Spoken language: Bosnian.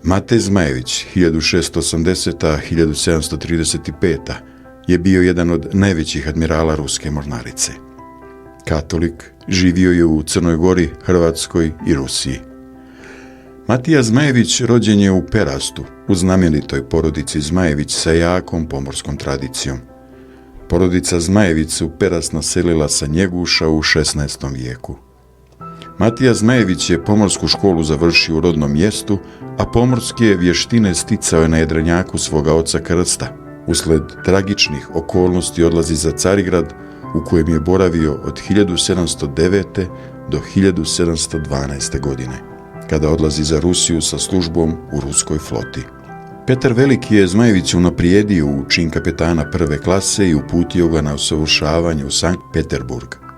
Matej Zmajević, 1680-1735, je bio jedan od najvećih admirala ruske mornarice. Katolik, živio je u Crnoj Gori, Hrvatskoj i Rusiji. Matija Zmajević rođen je u Perastu, u znamenitoj porodici Zmajević sa jakom pomorskom tradicijom. Porodica Zmajević se u Perast naselila sa Njeguša u 16. vijeku. Matija Zmajević je pomorsku školu završio u rodnom mjestu, a pomorske vještine sticao je na Jedrenjaku svoga oca Krsta. Usled tragičnih okolnosti odlazi za Carigrad, u kojem je boravio od 1709. do 1712. godine, kada odlazi za Rusiju sa službom u ruskoj floti. Petar Veliki je Zmajevića unaprijedio u čin kapetana prve klase i uputio ga na usavršavanje u Sankt Peterburg.